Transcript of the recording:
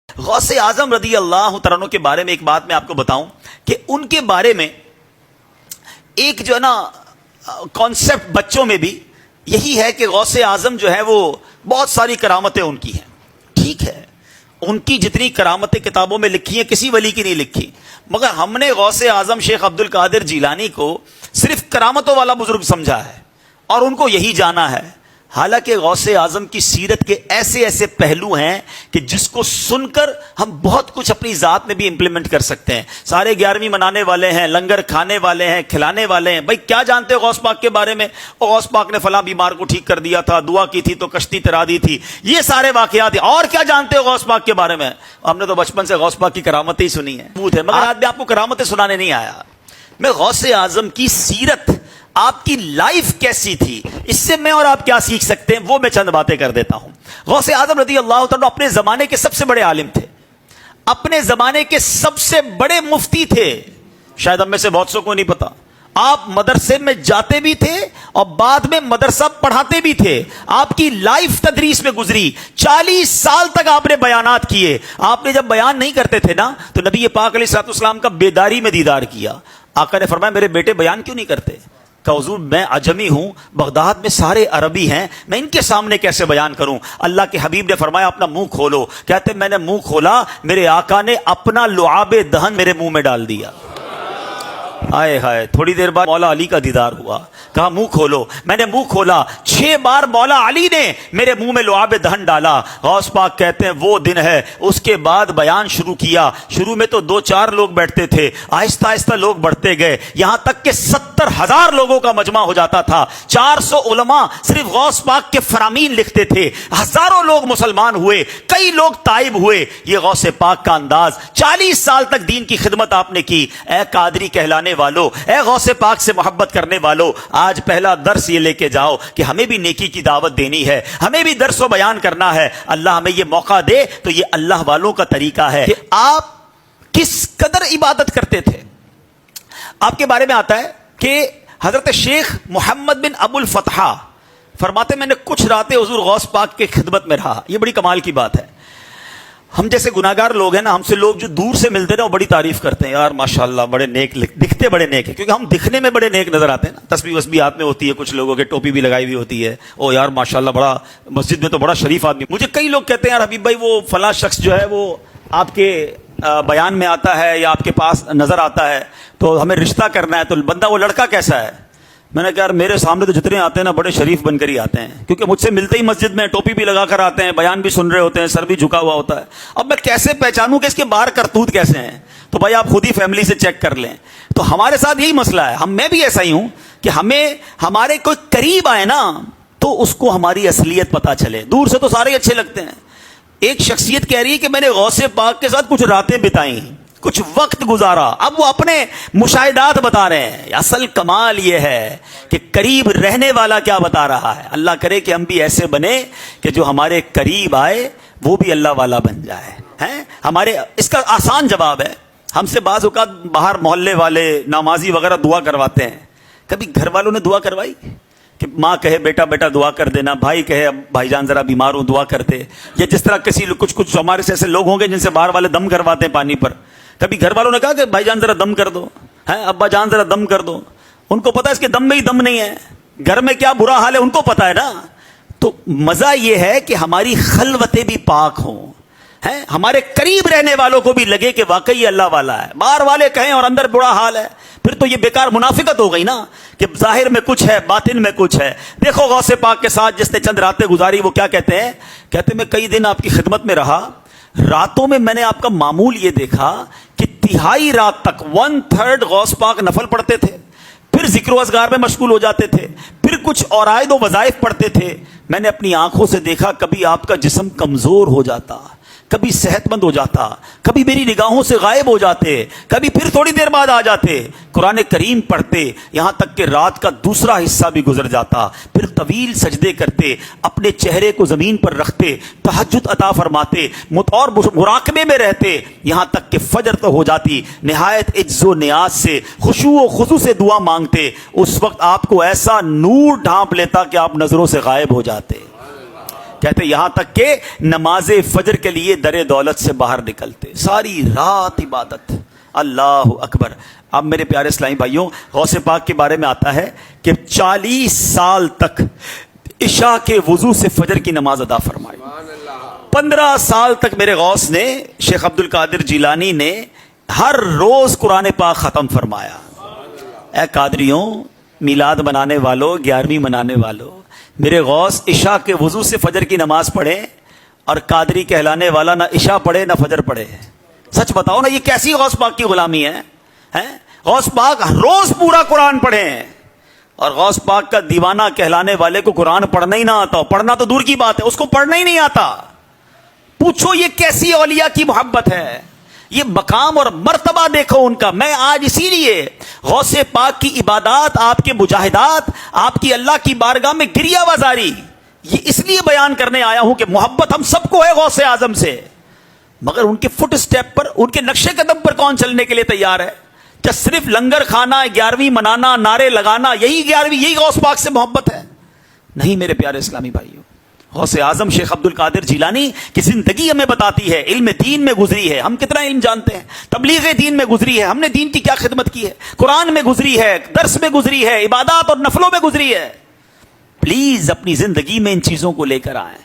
غوث اعظم رضی اللہ تعالیٰ عنہ کے بارے میں ایک بات میں آپ کو بتاؤں کہ ان کے بارے میں ایک جو ہے نا کانسیپٹ بچوں میں بھی یہی ہے کہ غوث اعظم جو ہے وہ بہت ساری کرامتیں ان کی ہیں. ٹھیک ہے, ان کی جتنی کرامتیں کتابوں میں لکھی ہیں کسی ولی کی نہیں لکھی, مگر ہم نے غوث اعظم شیخ عبد القادر جیلانی کو صرف کرامتوں والا بزرگ سمجھا ہے اور ان کو یہی جانا ہے. حالانکہ غوث اعظم کی سیرت کے ایسے ایسے پہلو ہیں کہ جس کو سن کر ہم بہت کچھ اپنی ذات میں بھی امپلیمنٹ کر سکتے ہیں. سارے 11ویں منانے والے ہیں, لنگر کھانے والے ہیں, کھلانے والے ہیں. بھائی کیا جانتے ہو غوث پاک کے بارے میں؟ غوث پاک نے فلاں بیمار کو ٹھیک کر دیا تھا, دعا کی تھی تو کشتی ترا دی تھی, یہ سارے واقعات. اور کیا جانتے ہو غوث پاک کے بارے میں؟ ہم نے تو بچپن سے غوث پاک کی کرامتیں ہی سنی ہیں, مگر آج میں آپ کو کرامتیں سنانے نہیں آیا. میں غوث اعظم کی سیرت, آپ کی لائف کیسی تھی, اس سے میں اور آپ کیا سیکھ سکتے ہیں, وہ میں چند باتیں کر دیتا ہوں. غوث اعظم رضی اللہ تعالیٰ اپنے زمانے کے سب سے بڑے عالم تھے, اپنے زمانے کے سب سے بڑے مفتی تھے. شاید ہم میں سے بہت سو کو نہیں پتا. آپ مدرسے میں جاتے بھی تھے اور بعد میں مدرسہ پڑھاتے بھی تھے. آپ کی لائف تدریس میں گزری. 40 سال تک آپ نے بیانات کیے. آپ نے جب بیان نہیں کرتے تھے نا تو نبی پاک علیہ الصلوۃ والسلام کا بیداری میں دیدار کیا. آقا نے فرمایا میرے بیٹے بیان کیوں نہیں کرتے؟ کہ حضور میں عجمی ہوں, بغداد میں سارے عربی ہیں, میں ان کے سامنے کیسے بیان کروں؟ اللہ کے حبیب نے فرمایا اپنا منہ کھولو. کہتے میں نے منہ کھولا, میرے آقا نے اپنا لعاب دہن میرے منہ میں ڈال دیا. آئے ہائے, تھوڑی دیر بعد مولا علی کا دیدار ہوا. کہا منہ کھولو. میں نے منہ کھولا, 6 بار مولا علی نے میرے منہ میں لعاب دہن ڈالا. غوث پاک کہتے ہیں وہ دن ہے. اس کے بعد بیان شروع کیا. شروع میں تو 2-4 لوگ بیٹھتے تھے, آہستہ آہستہ لوگ بڑھتے گئے, یہاں تک کہ 70,000 لوگوں کا مجمع ہو جاتا تھا. 400 علماء صرف غوث پاک کے فرامین لکھتے تھے. ہزاروں لوگ مسلمان ہوئے, کئی لوگ تائب ہوئے. یہ غوث پاک کا انداز. 40 سال تک دین کی خدمت آپ نے کی. اے قادری کہلانے والو, اے غوث پاک سے محبت کرنے والو, آج پہلا درس یہ لے کے جاؤ کہ ہمیں بھی نیکی کی دعوت دینی ہے, ہمیں بھی درس و بیان کرنا ہے. اللہ ہمیں یہ موقع دے تو یہ اللہ والوں کا طریقہ ہے کہ آپ کس قدر عبادت کرتے تھے. آپ کے بارے میں آتا ہے کہ حضرت شیخ محمد بن ابو الفتح فرماتے میں نے کچھ راتیں حضور غوث پاک کے خدمت میں رہا. یہ بڑی کمال کی بات ہے. ہم جیسے گناہگار لوگ ہیں نا, ہم سے لوگ جو دور سے ملتے ہیں وہ بڑی تعریف کرتے ہیں, یار ماشاءاللہ بڑے نیک, دکھتے بڑے نیک ہیں, کیونکہ ہم دکھنے میں بڑے نیک نظر آتے ہیں نا. تسبیح وسبیح ہاتھ میں ہوتی ہے, کچھ لوگوں کے ٹوپی بھی لگائی ہوئی ہوتی ہے, او یار ماشاءاللہ بڑا مسجد میں تو بڑا شریف آدمی. مجھے کئی لوگ کہتے ہیں یار حبیب بھائی وہ فلاں شخص جو ہے وہ آپ کے بیان میں آتا ہے یا آپ کے پاس نظر آتا ہے تو ہمیں رشتہ کرنا ہے, تو بندہ وہ لڑکا کیسا ہے؟ میں نے کہا یار میرے سامنے تو جتنے آتے ہیں نا بڑے شریف بن کر ہی آتے ہیں, کیونکہ مجھ سے ملتے ہی مسجد میں ٹوپی بھی لگا کر آتے ہیں, بیان بھی سن رہے ہوتے ہیں, سر بھی جھکا ہوا ہوتا ہے. اب میں کیسے پہچانوں کہ اس کے باہر کرتوت کیسے ہیں؟ تو بھائی آپ خود ہی فیملی سے چیک کر لیں. تو ہمارے ساتھ یہی مسئلہ ہے, میں بھی ایسا ہی ہوں کہ ہمیں ہمارے کوئی قریب آئے نا تو اس کو ہماری اصلیت پتہ چلے. دور سے تو سارے ہی اچھے لگتے ہیں. ایک شخصیت کہہ رہی ہے کہ میں نے غوث پاک کے ساتھ کچھ راتیں بتائیں, کچھ وقت گزارا. اب وہ اپنے مشاہدات بتا رہے ہیں. اصل کمال یہ ہے کہ قریب رہنے والا کیا بتا رہا ہے. اللہ کرے کہ ہم بھی ایسے بنے کہ جو ہمارے قریب آئے وہ بھی اللہ والا بن جائے. ہمارے اس کا آسان جواب ہے, ہم سے بعض اوقات باہر محلے والے نمازی وغیرہ دعا کرواتے ہیں. کبھی گھر والوں نے دعا کروائی کہ ماں کہے بیٹا بیٹا دعا کر دینا, بھائی کہے بھائی جان ذرا بیمار ہوں دعا کرتے, یا جس طرح کچھ ہمارے سے ایسے لوگ ہوں گے جن سے باہر والے دم کرواتے ہیں پانی پر. کبھی گھر والوں نے کہا کہ بھائی جان ذرا دم کر دو, ابا جان ذرا دم کر دو. ان کو پتا ہے اس کے دم میں ہی دم نہیں ہے, گھر میں کیا برا حال ہے ان کو پتا ہے نا. تو مزہ یہ ہے کہ ہماری خلوتیں بھی پاک ہوں, ہمارے قریب رہنے والوں کو بھی لگے کہ واقعی اللہ والا ہے. باہر والے کہیں اور اندر برا حال ہے, پھر تو یہ بیکار منافقت ہو گئی نا کہ ظاہر میں کچھ ہے باطن میں کچھ ہے. دیکھو غوث پاک کے ساتھ جس نے چند راتیں گزاری وہ کیا کہتے ہیں, کہتے میں کئی دن آپ کی خدمت میں رہا, راتوں میں میں نے آپ کا معمول یہ دیکھا کہ 1/3 رات تک 1/3 غوث پاک نفل پڑھتے تھے, پھر ذکر و اذکار میں مشغول ہو جاتے تھے, پھر کچھ عرائض و وظائف پڑھتے تھے. میں نے اپنی آنکھوں سے دیکھا کبھی آپ کا جسم کمزور ہو جاتا, کبھی صحت مند ہو جاتا, کبھی میری نگاہوں سے غائب ہو جاتے, کبھی پھر تھوڑی دیر بعد آ جاتے, قرآن کریم پڑھتے, یہاں تک کہ رات کا دوسرا حصہ بھی گزر جاتا, پھر طویل سجدے کرتے, اپنے چہرے کو زمین پر رکھتے, تہجد عطا فرماتے اور مراقبے میں رہتے, یہاں تک کہ فجر تو ہو جاتی. نہایت عجز و نیاز سے خشوع و خضوع سے دعا مانگتے. اس وقت آپ کو ایسا نور ڈھانپ لیتا کہ آپ نظروں سے غائب ہو جاتے. کہتے یہاں تک کہ نماز فجر کے لیے در دولت سے باہر نکلتے، ساری رات عبادت. اللہ اکبر. اب میرے پیارے اسلامی بھائیوں، غوث پاک کے بارے میں آتا ہے کہ 40 سال تک عشاء کے وضو سے فجر کی نماز ادا فرمائی. 15 سال تک میرے غوث نے، شیخ عبد القادر جیلانی نے، ہر روز قرآن پاک ختم فرمایا. اے قادریوں، میلاد منانے والوں، 11ویں منانے والوں، میرے غوث عشاء کے وضو سے فجر کی نماز پڑھے، اور قادری کہلانے والا نہ عشاء پڑھے نہ فجر پڑھے. سچ بتاؤ نا، یہ کیسی غوث پاک کی غلامی ہے؟ غوث پاک روز پورا قرآن پڑھے ہیں، اور غوث پاک کا دیوانہ کہلانے والے کو قرآن پڑھنا ہی نہ آتا. پڑھنا تو دور کی بات ہے، اس کو پڑھنا ہی نہیں آتا. پوچھو یہ کیسی اولیاء کی محبت ہے، یہ مقام اور مرتبہ دیکھو ان کا. میں آج اسی لیے غوث پاک کی عبادات، آپ کے مجاہدات، آپ کی اللہ کی بارگاہ میں گریہ وزاری، یہ اس لیے بیان کرنے آیا ہوں کہ محبت ہم سب کو ہے غوث اعظم سے، مگر ان کے فٹ سٹیپ پر، ان کے نقش قدم پر کون چلنے کے لیے تیار ہے؟ کیا صرف لنگر کھانا، 11ویں منانا، نعرے لگانا، یہی 11ویں، یہی غوث پاک سے محبت ہے؟ نہیں میرے پیارے اسلامی بھائیوں. غوث اعظم شیخ عبد القادر جیلانی کی زندگی ہمیں بتاتی ہے، علم دین میں گزری ہے. ہم کتنا علم جانتے ہیں؟ تبلیغ دین میں گزری ہے. ہم نے دین کی کیا خدمت کی ہے؟ قرآن میں گزری ہے، درس میں گزری ہے، عبادات اور نفلوں میں گزری ہے. پلیز اپنی زندگی میں ان چیزوں کو لے کر آئیں.